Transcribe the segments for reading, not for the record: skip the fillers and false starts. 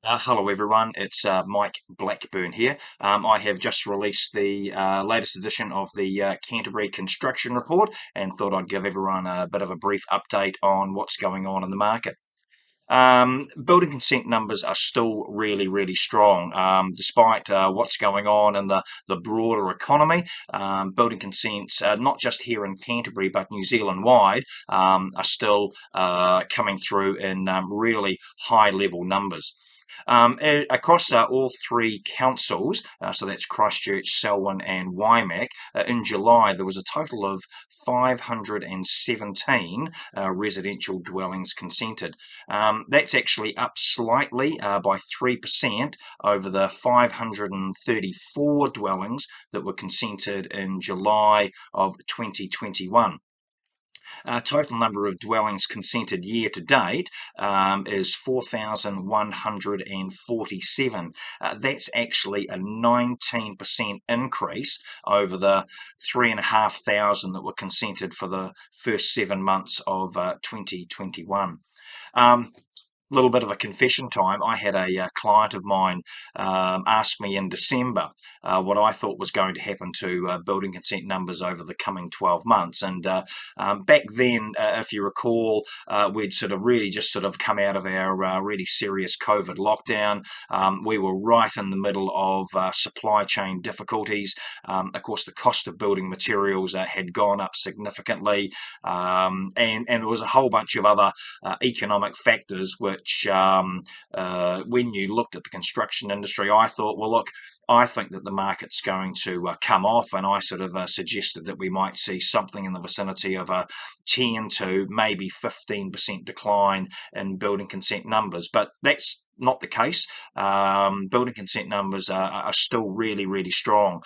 Hello everyone, it's Mike Blackburn here. I have just released the latest edition of the Canterbury Construction Report and thought I'd give everyone a bit of a brief update on what's going on in the market. Building consent numbers are still really strong, despite what's going on in the broader economy. Building consents, not just here in Canterbury but New Zealand wide, are still coming through in really high level numbers. Across all three councils, so that's Christchurch, Selwyn and Waimak, in July there was a total of 517 residential dwellings consented. That's actually up slightly by 3% over the 534 dwellings that were consented in July of 2021. Total number of dwellings consented year to date is 4,147. That's actually a 19% increase over the 3,500 that were consented for the first 7 months of 2021. Little bit of a confession time. I had a client of mine ask me in December what I thought was going to happen to building consent numbers over the coming 12 months. And back then, if you recall, we'd sort of come out of our really serious COVID lockdown. We were right in the middle of supply chain difficulties. Of course, the cost of building materials had gone up significantly, and there was a whole bunch of other economic factors which when you looked at the construction industry, I thought, well, look, I think that the market's going to come off, and I sort of suggested that we might see something in the vicinity of a 10 to maybe 15% decline in building consent numbers. But that's not the case. Building consent numbers are still really strong.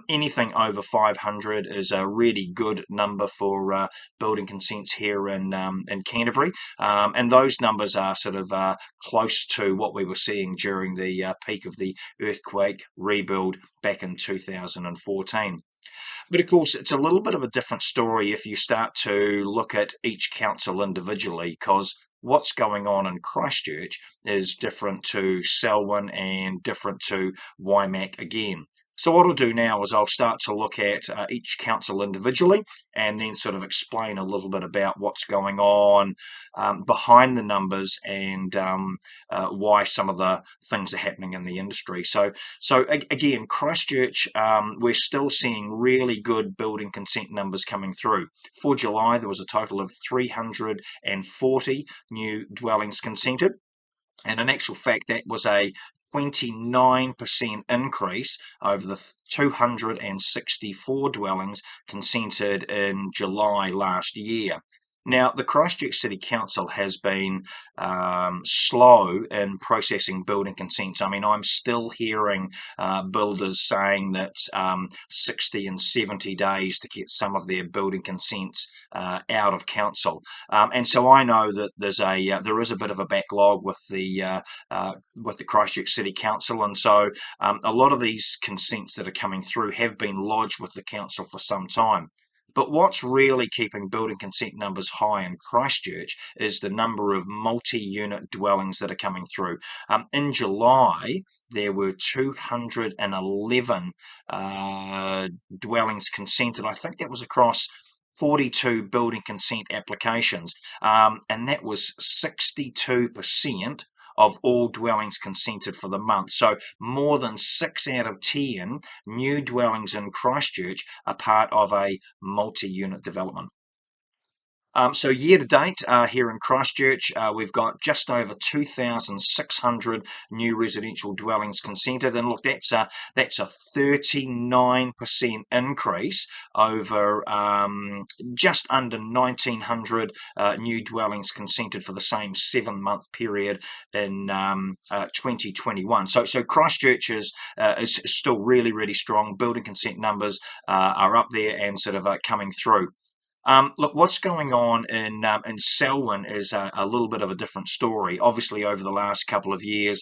Anything over 500 is a really good number for building consents here in Canterbury, and those numbers are sort of close to what we were seeing during the peak of the earthquake rebuild back in 2014. But of course, it's a little bit of a different story if you start to look at each council individually, because what's going on in Christchurch is different to Selwyn and different to Waimak again. So what I'll do now is I'll start to look at each council individually and then sort of explain a little bit about what's going on behind the numbers and why some of the things are happening in the industry. So again, Christchurch, we're still seeing really good building consent numbers coming through. For July, there was a total of 340 new dwellings consented. And in actual fact, that was a 29% increase over the 264 dwellings consented in July last year. Now, the Christchurch City Council has been slow in processing building consents. I mean, I'm still hearing builders saying that 60 and 70 days to get some of their building consents out of council. And so I know that there is a bit of a backlog with the Christchurch City Council, and so a lot of these consents that are coming through have been lodged with the council for some time. But what's really keeping building consent numbers high in Christchurch is the number of multi-unit dwellings that are coming through. In July, there were 211 dwellings consented. I think that was across 42 building consent applications, and that was 62% of all dwellings consented for the month. So more than 6 out of 10 new dwellings in Christchurch are part of a multi-unit development. So year to date here in Christchurch, we've got just over 2,600 new residential dwellings consented, and look, that's a 39% increase over just under 1,900 new dwellings consented for the same 7-month period in 2021. So Christchurch is still really strong. Building consent numbers are up there and sort of coming through. Look, what's going on in Selwyn is a little bit of a different story. Obviously, over the last couple of years,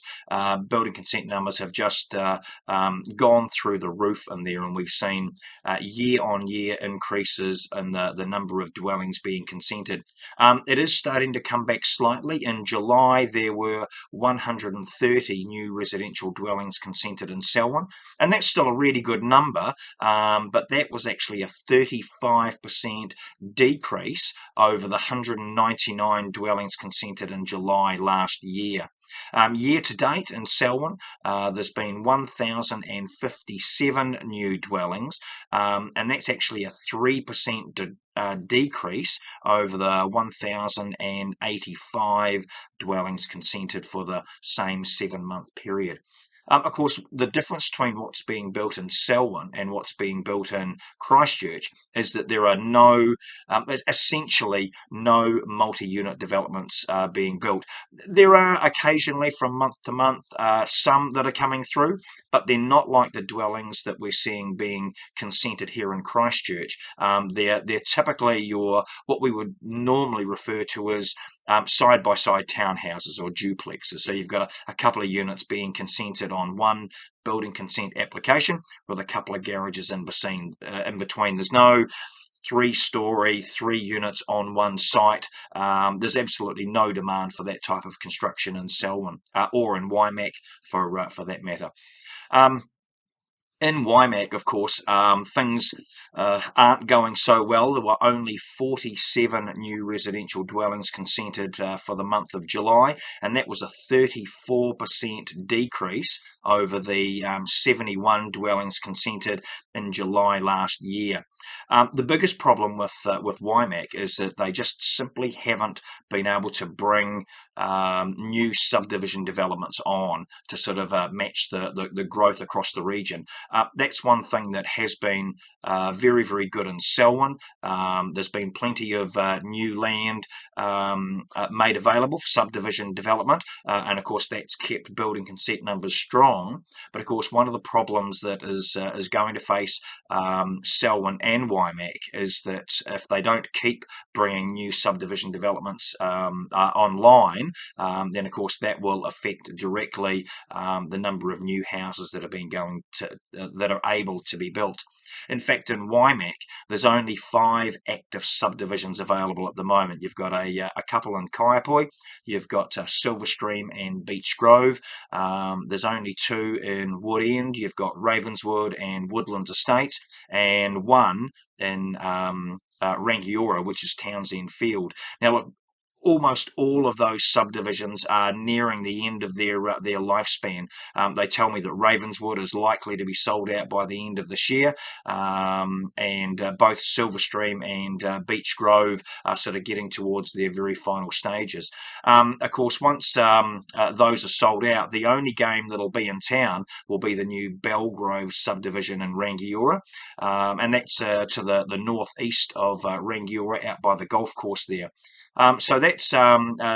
building consent numbers have just gone through the roof in there, and we've seen year-on-year increases in the number of dwellings being consented. It is starting to come back slightly. In July, there were 130 new residential dwellings consented in Selwyn, and that's still a really good number, but that was actually a 35% decrease over the 199 dwellings consented in July last year. Year to date in Selwyn, there's been 1,057 new dwellings, and that's actually a 3% decrease over the 1,085 dwellings consented for the same 7-month period. Of course, the difference between what's being built in Selwyn and what's being built in Christchurch is that there are essentially no multi-unit developments being built. There are occasionally from month to month some that are coming through, but they're not like the dwellings that we're seeing being consented here in Christchurch. They're typically what we would normally refer to as side-by-side townhouses or duplexes. So you've got a couple of units being consented on one building consent application with a couple of garages in between. There's no 3-story, 3 units on one site. There's absolutely no demand for that type of construction in Selwyn or in Waimak for that matter. In Waimak, of course, things aren't going so well. There were only 47 new residential dwellings consented for the month of July, and that was a 34% decrease over the 71 dwellings consented in July last year. The biggest problem with Waimak is that they just simply haven't been able to bring new subdivision developments on to sort of match the growth across the region. That's one thing that has been very, very good in Selwyn. There's been plenty of new land made available for subdivision development, and of course that's kept building consent numbers strong. But of course, one of the problems that is going to face Selwyn and Waimak is that if they don't keep bringing new subdivision developments online, then of course that will affect directly the number of new houses that that are able to be built. In fact, in Waimak, there's only 5 active subdivisions available at the moment. You've got a couple in Kaiapoi, you've got Silverstream and Beach Grove. There's only 2 in Wood End. You've got Ravenswood and Woodland Estates, and 1 in Rangiora, which is Townsend Field. Now, look, almost all of those subdivisions are nearing the end of their lifespan. They tell me that Ravenswood is likely to be sold out by the end of this year, and both Silverstream and Beach Grove are sort of getting towards their very final stages. Of course, once those are sold out, the only game that'll be in town will be the new Belgrove subdivision in Rangiora, and that's to the northeast of Rangiora, out by the golf course there. So that's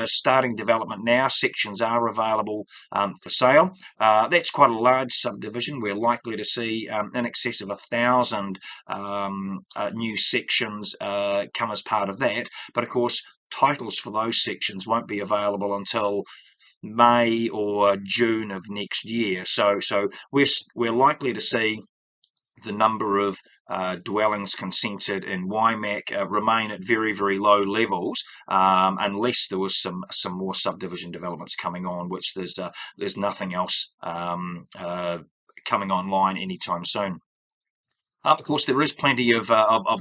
starting development now. Sections are available for sale. That's quite a large subdivision. We're likely to see in excess of 1,000 new sections come as part of that. But of course, titles for those sections won't be available until May or June of next year. So we're likely to see the number of dwellings consented in Waimak remain at very, very low levels, unless there was some more subdivision developments coming on, which there's nothing else coming online anytime soon. Of course, there is plenty of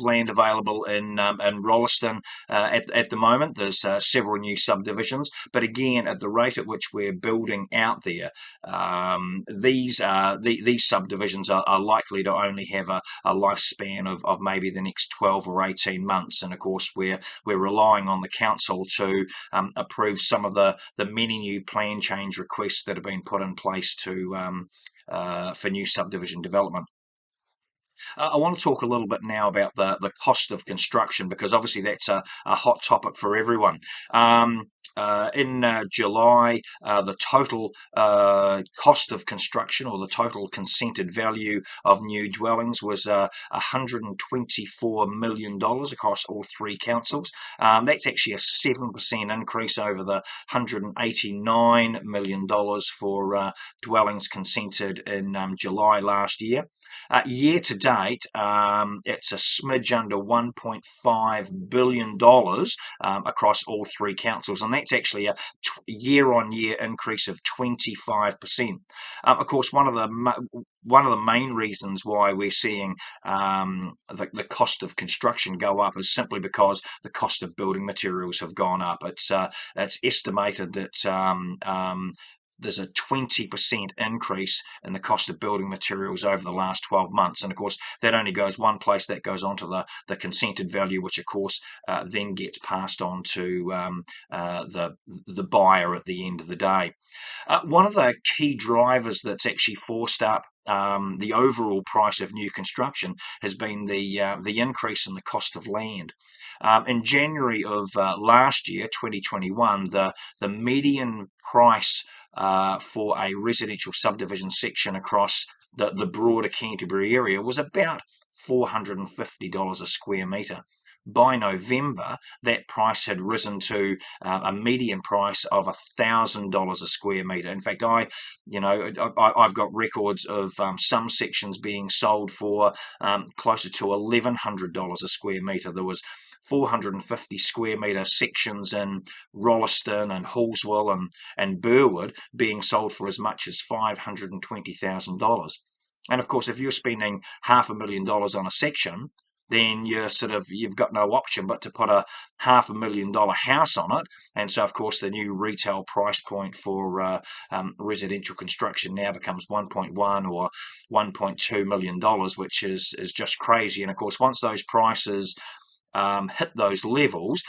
land available in Rolleston at the moment. There's several new subdivisions, but again, at the rate at which we're building out there, these subdivisions are likely to only have a lifespan of maybe the next 12 or 18 months. And of course, we're relying on the council to approve some of the many new plan change requests that have been put in place for new subdivision development. I want to talk a little bit now about the cost of construction, because obviously that's a hot topic for everyone. in July, the total cost of construction, or the total consented value of new dwellings, was $124 million across all three councils. That's actually a 7% increase over the $189 million for dwellings consented in July last year. Year to date, it's a smidge under $1.5 billion across all three councils, and that's actually a year-on-year increase of 25%. Of course, one of the main reasons why we're seeing the cost of construction go up is simply because the cost of building materials have gone up. It's estimated that there's a 20% increase in the cost of building materials over the last 12 months. And of course, that only goes one place. That goes on to the consented value, which of course then gets passed on to the buyer at the end of the day. One of the key drivers that's actually forced up the overall price of new construction has been the increase in the cost of land. In January of last year, 2021, the median price for a residential subdivision section across the broader Canterbury area was about $450 a square metre. By November, that price had risen to a median price of $1,000 a square metre. In fact, I've got records of some sections being sold for closer to $1,100 a square metre. There was 450 square metre sections in Rolleston and Hallswell and Burwood being sold for as much as $520,000. And of course, if you're spending $500,000 on a section, then you've got no option but to put a $500,000 house on it. And so, of course, the new retail price point for residential construction now becomes $1.1 or $1.2 million, which is just crazy. And of course, once those prices hit those levels,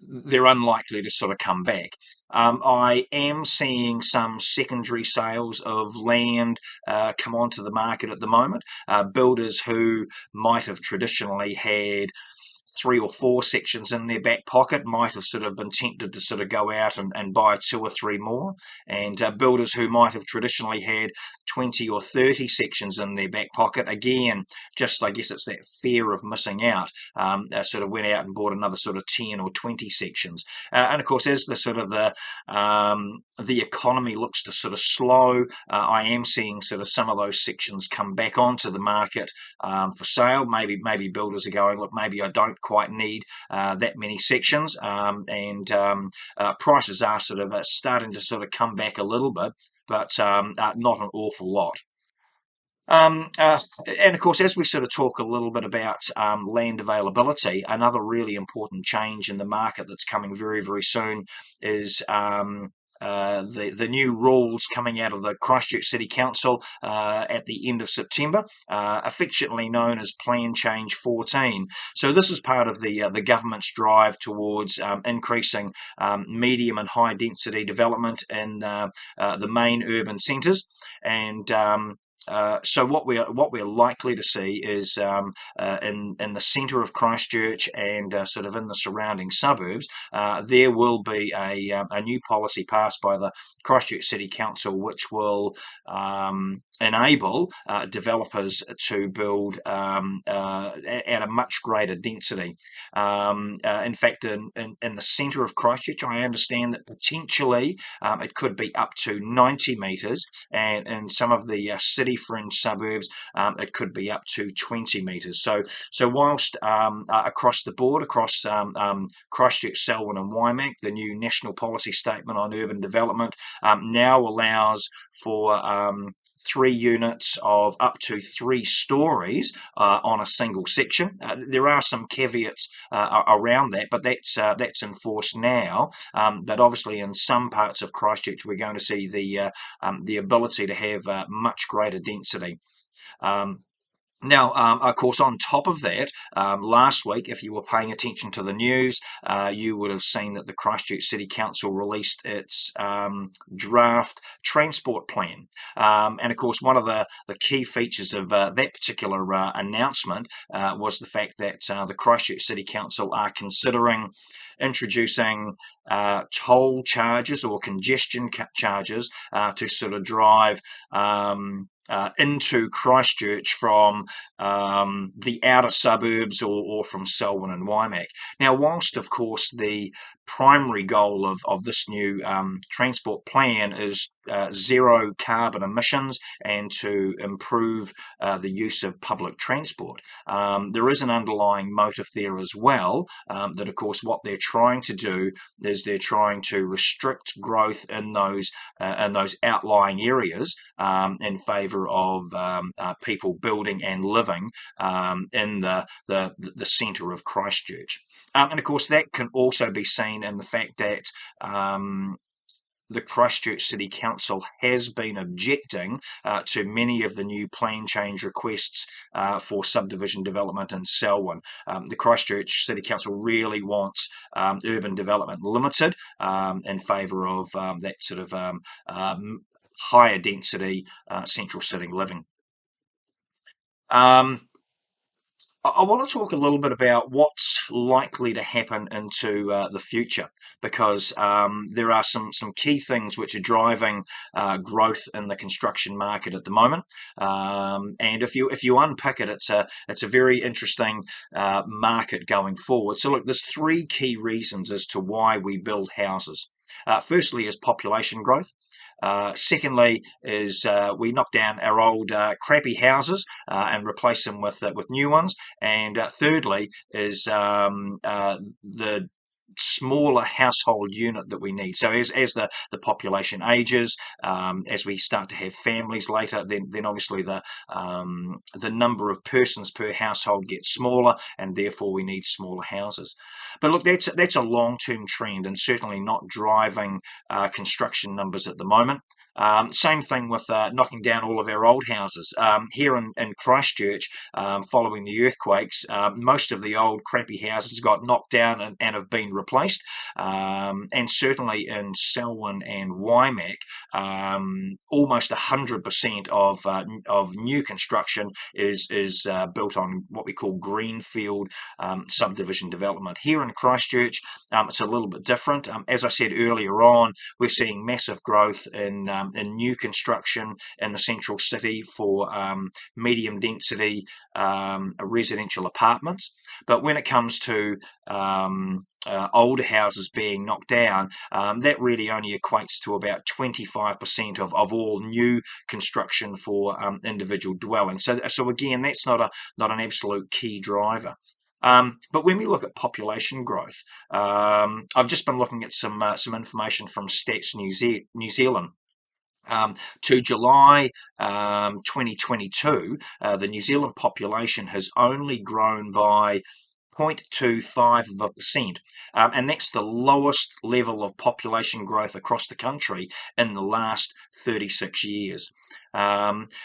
they're unlikely to sort of come back. I am seeing some secondary sales of land come onto the market at the moment. Builders who might have traditionally had 3 or 4 sections in their back pocket might have sort of been tempted to sort of go out and buy 2 or 3 more, and builders who might have traditionally had 20 or 30 sections in their back pocket, again, just I guess it's that fear of missing out, sort of went out and bought another sort of 10 or 20 sections. And of course, as the economy looks to sort of slow, I am seeing sort of some of those sections come back onto the market for sale. Maybe builders are going, look, maybe I don't quite need that many sections, and prices are sort of starting to sort of come back a little bit, but not an awful lot. And of course, as we sort of talk a little bit about land availability, another really important change in the market that's coming very, very soon is the new rules coming out of the Christchurch City Council at the end of September, affectionately known as Plan Change 14. So this is part of the government's drive towards increasing medium and high density development in the main urban centres, and so what we're likely to see is in the centre of Christchurch and sort of in the surrounding suburbs, there will be a new policy passed by the Christchurch City Council, which will enable developers to build at a much greater density. In fact, in the centre of Christchurch, I understand that potentially it could be up to 90 metres, and in some of the city fringe suburbs, it could be up to 20 metres. So whilst across the board, across Christchurch, Selwyn and Waimakariri, the new National Policy Statement on Urban Development now allows for 3 units of up to 3 stories on a single section. There are some caveats around that, but that's enforced now. But obviously, in some parts of Christchurch, we're going to see the ability to have much greater density. Now, of course, on top of that, last week, if you were paying attention to the news, you would have seen that the Christchurch City Council released its draft transport plan. And of course, one of the key features of that particular announcement was the fact that the Christchurch City Council are considering introducing toll charges or congestion charges to sort of drive into Christchurch from the outer suburbs or from Selwyn and Waimakariri. Now, whilst, of course, the primary goal of this new transport plan is zero carbon emissions and to improve the use of public transport, there is an underlying motive there as well, that, of course, what they're trying to do is they're trying to restrict growth in those outlying areas in favour of people building and living in the centre of Christchurch. And of course, that can also be seen in the fact that the Christchurch City Council has been objecting to many of the new plan change requests for subdivision development in Selwyn. The Christchurch City Council really wants Urban Development Limited in favour of that sort of higher density central city living. I want to talk a little bit about what's likely to happen into the future, because there are some key things which are driving growth in the construction market at the moment. And if you unpick it, it's a very interesting market going forward. So look, there's three key reasons as to why we build houses. Firstly is population growth. Secondly is we knock down our old crappy houses and replace them with new ones. And thirdly is the smaller household unit that we need. So as the population ages, as we start to have families later, then obviously the number of persons per household gets smaller, and therefore we need smaller houses. But look, that's a long-term trend, and certainly not driving construction numbers at the moment. Same thing with knocking down all of our old houses. Here in Christchurch, following the earthquakes, most of the old crappy houses got knocked down and have been replaced. And certainly in Selwyn and Waimakariri, almost 100% of new construction is built on what we call greenfield subdivision development. Here in Christchurch, it's a little bit different. As I said earlier on, we're seeing massive growth in new construction in the central city for medium density residential apartments. But when it comes to older houses being knocked down, that really only equates to about 25% of all new construction for individual dwellings. So again, that's not an absolute key driver. But when we look at population growth, I've just been looking at some information from Stats New Zealand. To July 2022, the New Zealand population has only grown by 0.25%, and that's the lowest level of population growth across the country in the last 36 years.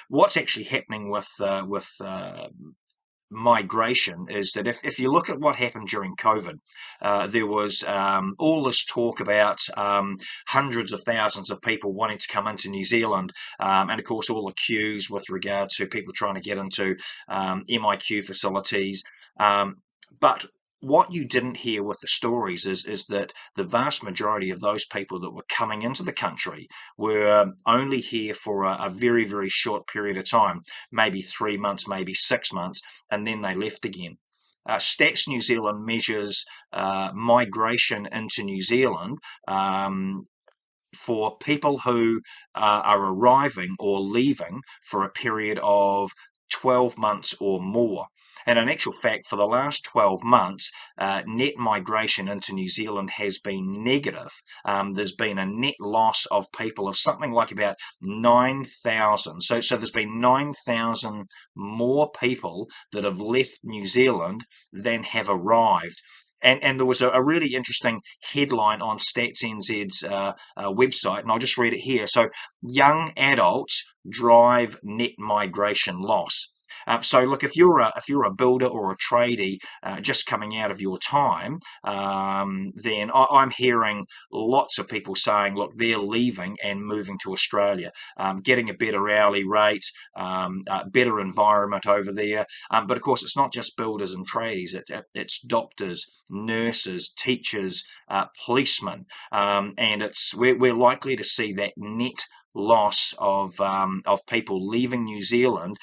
What's actually happening with migration is that if you look at what happened during COVID, there was all this talk about hundreds of thousands of people wanting to come into New Zealand, and of course all the queues with regard to people trying to get into MIQ facilities. But what you didn't hear with the stories is that the vast majority of those people that were coming into the country were only here for a very, very short period of time, maybe 3 months, maybe 6 months, and then they left again. Stats New Zealand measures migration into New Zealand for people who are arriving or leaving for a period of 12 months or more. And in actual fact, for the last 12 months, net migration into New Zealand has been negative. There's been a net loss of people of something like about 9,000. So there's been 9,000 more people that have left New Zealand than have arrived. And there was a really interesting headline on Stats NZ's website, and I'll just read it here. So, young adults drive net migration loss. So look, if you're a builder or a tradie just coming out of your time, then I'm hearing lots of people saying, look, they're leaving and moving to Australia, getting a better hourly rate, better environment over there. But of course, it's not just builders and tradies; it's doctors, nurses, teachers, policemen, and we're likely to see that net loss of people leaving New Zealand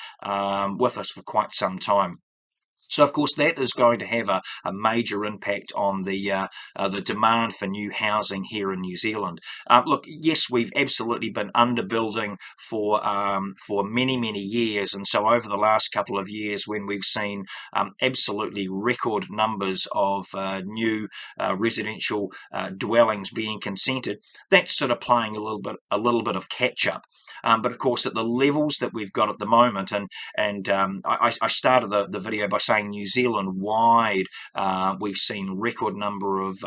with us for quite some time. So, of course, that is going to have a major impact on the demand for new housing here in New Zealand. Look, yes, we've absolutely been underbuilding for many years, and so over the last couple of years, when we've seen absolutely record numbers of new residential dwellings being consented, that's sort of playing a little bit of catch up. But of course, at the levels that we've got at the moment, I started the video by saying New Zealand wide, we've seen record number of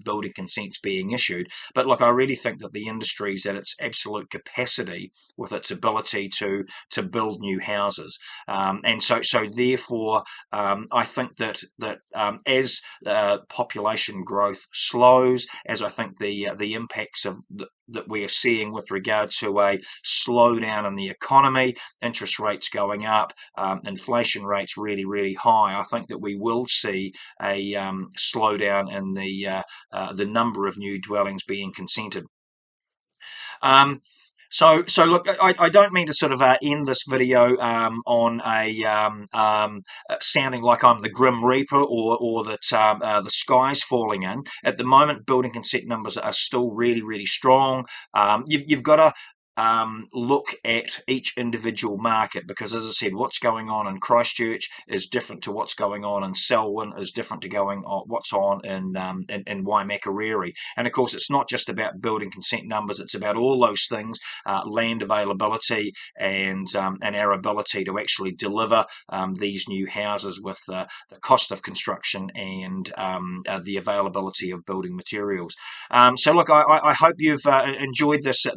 building consents being issued. But look, I really think that the industry is at its absolute capacity with its ability to build new houses, and so therefore, I think that as population growth slows, as I think the impacts that we are seeing with regard to a slowdown in the economy, interest rates going up, inflation rates really high, I think that we will see a slowdown in the number of new dwellings being consented. Um, so look, I don't mean to sort of end this video on a sounding like I'm the Grim Reaper or that the sky's falling in. At the moment, building consent numbers are still really strong. You've got to look at each individual market, because, as I said, what's going on in Christchurch is different to what's going on in Selwyn, is different to what's on in Waimakariri. And of course, it's not just about building consent numbers; it's about all those things: land availability and our ability to actually deliver these new houses with the cost of construction and the availability of building materials. So, look, I hope you've enjoyed this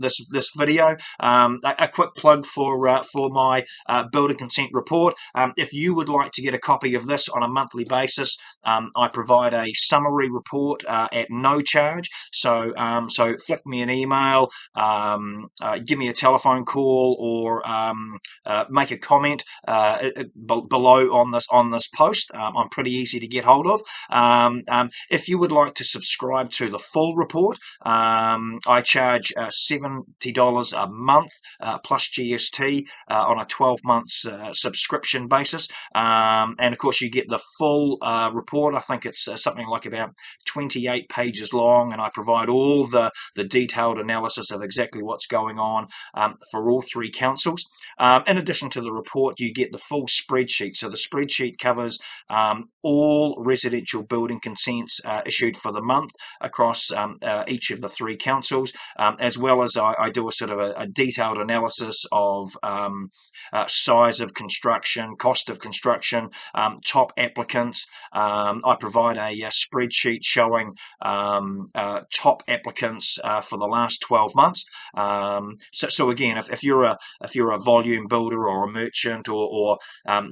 video. A quick plug for my building consent report. If you would like to get a copy of this on a monthly basis, I provide a summary report at no charge. So flick me an email, give me a telephone call, or make a comment below on this post. I'm pretty easy to get hold of. If you would like to subscribe to the full report, I charge $70 a month plus GST on a 12 months subscription basis, and of course you get the full report. I think it's something like about 28 pages long, and I provide all the detailed analysis of exactly what's going on for all three councils. In addition to the report, you get the full spreadsheet. So the spreadsheet covers all residential building consents issued for the month across each of the three councils, as well as I do a sort of a detailed analysis of size of construction, cost of construction, top applicants. I provide a spreadsheet showing top applicants for the last 12 months. So again, if you're a volume builder or a merchant, or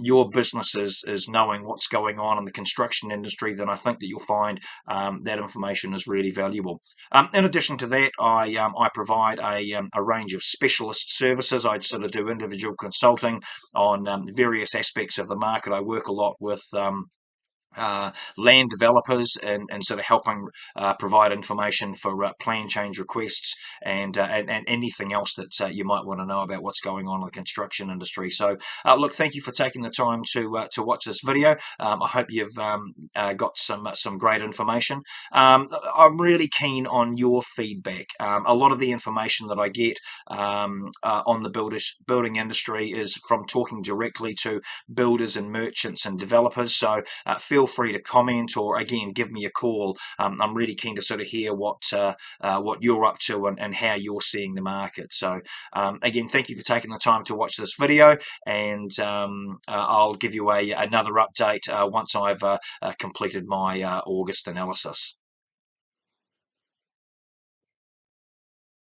your business is knowing what's going on in the construction industry, then I think that you'll find that information is really valuable. In addition to that, I provide a range of specialist services. I sort of do individual consulting on various aspects of the market. I work a lot with land developers and sort of helping provide information for plan change requests and anything else that you might want to know about what's going on in the construction industry. So look, thank you for taking the time to watch this video. I hope you've got some great information. I'm really keen on your feedback. A lot of the information that I get on the building industry is from talking directly to builders and merchants and developers. So feel free to comment, or again give me a call. I'm really keen to sort of hear what you're up to and how you're seeing the market. So again, thank you for taking the time to watch this video, and I'll give you another update once I've completed my August analysis.